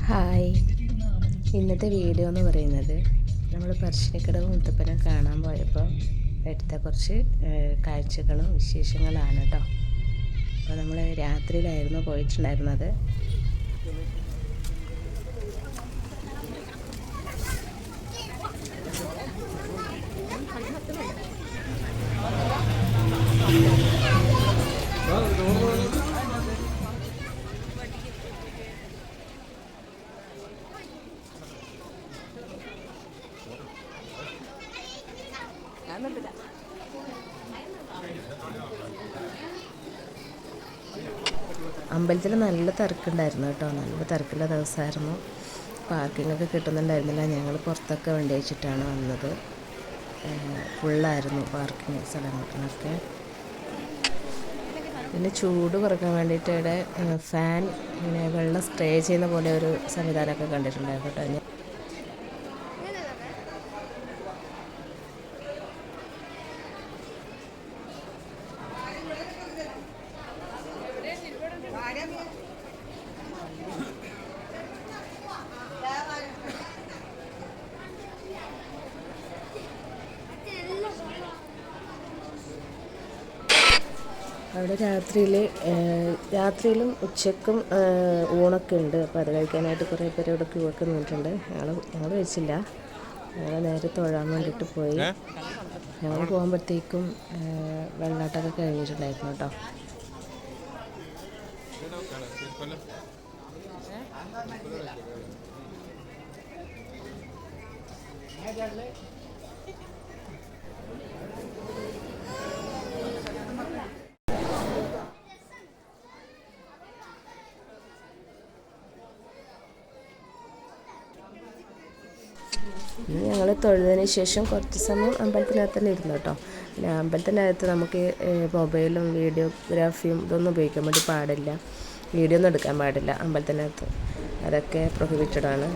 Hi, ഇന്നത്തെ video എന്ന് പറയുന്നത് നമ്മൾ പറശ്ശിനിക്കടവ് മുത്തപ്പനെ കാണാൻ പോയപ്പോൾ എടുത്ത കുറച്ച് കാഴ്ചകളും വിശേഷങ്ങളാണ് കേട്ടോ. അപ്പോൾ നമ്മൾ രാത്രിയിലായിരുന്നു പോയിട്ടുണ്ടായിരുന്നത്. അമ്പലത്തിൽ നല്ല തിരക്കുണ്ടായിരുന്നു കേട്ടോ. നല്ല തിരക്കുള്ള ദിവസമായിരുന്നു. പാർക്കിങ്ങൊക്കെ കിട്ടുന്നുണ്ടായിരുന്നില്ല. ഞങ്ങൾ പുറത്തൊക്കെ വണ്ടി വെച്ചിട്ടാണ് വന്നത്. ഫുള്ളായിരുന്നു പാർക്കിങ് സ്ഥലങ്ങളൊക്കെ. പിന്നെ ചൂട് കുറയ്ക്കാൻ വേണ്ടിയിട്ട് ഇവിടെ ഫാൻ ഇങ്ങനെ വെള്ളം സ്പ്രേ ചെയ്യുന്ന പോലെ ഒരു സംവിധാനമൊക്കെ കണ്ടിട്ടുണ്ടായിരുന്നു കേട്ടോ. അവിടെ രാത്രിയിലും ഉച്ചക്കും ഊണൊക്കെ ഉണ്ട്. അപ്പോൾ അത് കഴിക്കാനായിട്ട് കുറേ പേര് ഇവിടെ ക്യൂ ഒക്കെ നിന്നിട്ടുണ്ട്. ഞങ്ങൾ കഴിച്ചില്ല. ഞങ്ങൾ നേരെ തൊഴാൻ വേണ്ടിയിട്ട് പോയി. ഞങ്ങൾ പോകുമ്പോഴത്തേക്കും വെള്ളാട്ടമൊക്കെ കഴിഞ്ഞിട്ടുണ്ടായിരുന്നു കേട്ടോ. ഞങ്ങൾ തൊഴുതിന് ശേഷം കുറച്ച് സമയം അമ്പലത്തിനകത്ത് തന്നെ ഇരുന്നു കേട്ടോ. പിന്നെ അമ്പലത്തിനകത്ത് നമുക്ക് മൊബൈലും വീഡിയോഗ്രാഫിയും ഇതൊന്നും ഉപയോഗിക്കാൻ വേണ്ടി പാടില്ല. വീഡിയോ ഒന്നും എടുക്കാൻ പാടില്ല അമ്പലത്തിനകത്ത്. അതൊക്കെ പ്രൊഹിബിറ്റഡ് ആണ്.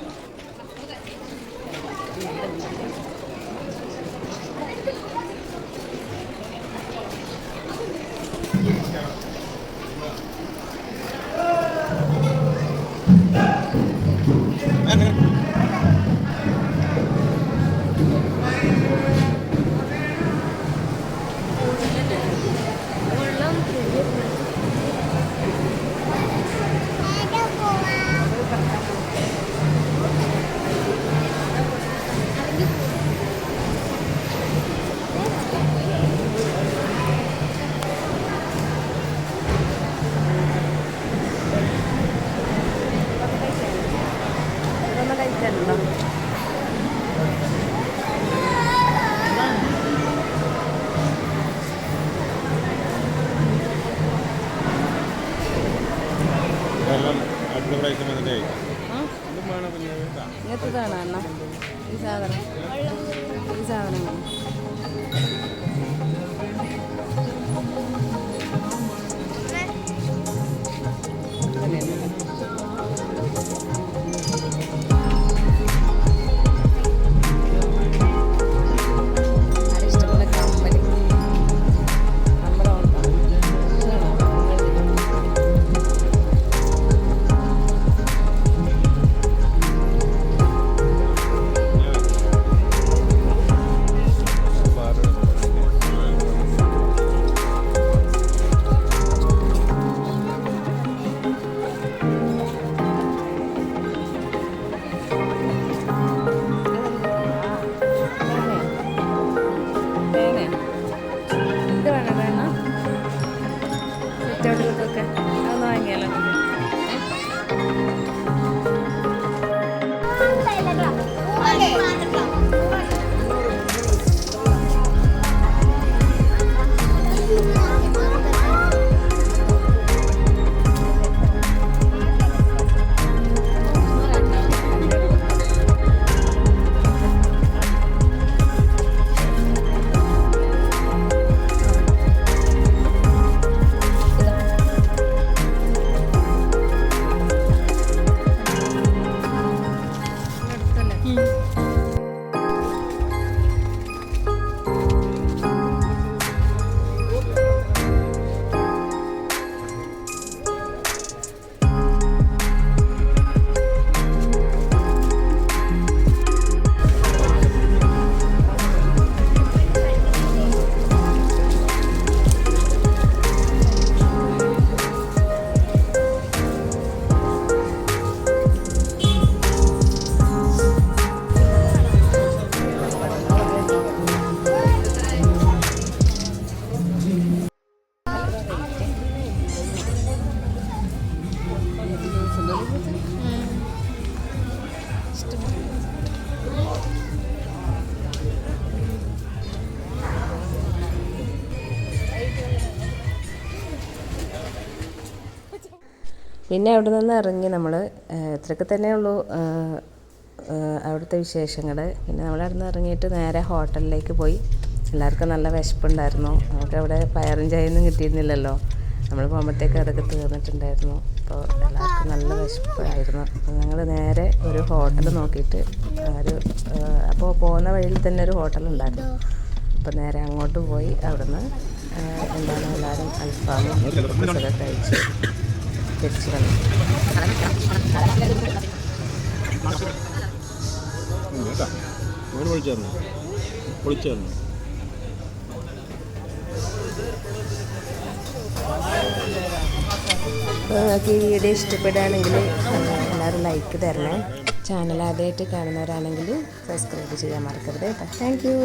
ഇങ്ങനത്തതാണ് അണ്ണ ഈ സാധനം പിന്നെ അവിടെ നിന്ന് ഇറങ്ങി നമ്മൾ ഇത്രയൊക്കെ തന്നെയുള്ളൂ അവിടുത്തെ വിശേഷങ്ങൾ. പിന്നെ നമ്മളവിടെ നിന്ന് ഇറങ്ങിയിട്ട് നേരെ ഹോട്ടലിലേക്ക് പോയി. എല്ലാവർക്കും നല്ല വിശപ്പുണ്ടായിരുന്നു. നമുക്ക് അവിടെ പയറും ചായയൊന്നും കിട്ടിയിരുന്നില്ലല്ലോ. നമ്മൾ പോകുമ്പോഴത്തേക്ക് അതൊക്കെ തീർന്നിട്ടുണ്ടായിരുന്നു. അപ്പോൾ എല്ലാവർക്കും നല്ല വിശപ്പായിരുന്നു. അപ്പോൾ ഞങ്ങൾ നേരെ ഒരു ഹോട്ടൽ നോക്കിയിട്ട് അപ്പോൾ പോകുന്ന വഴിയിൽ തന്നെ ഒരു ഹോട്ടലുണ്ടായിരുന്നു. അപ്പോൾ നേരെ അങ്ങോട്ട് പോയി അവിടുന്ന് എല്ലാവരും അൽഫാമും ഒക്കെ കഴിച്ച് തിരിച്ചു വന്നു. അപ്പോൾ നിങ്ങൾക്ക് ഈ വീഡിയോ ഇഷ്ടപ്പെടുകയാണെങ്കിൽ എല്ലാവരും ലൈക്ക് തരണേ. ചാനൽ ആദ്യമായിട്ട് കാണുന്നവരാണെങ്കിൽ സബ്സ്ക്രൈബ് ചെയ്യാൻ മറക്കരുത് കേട്ടോ. Thank you.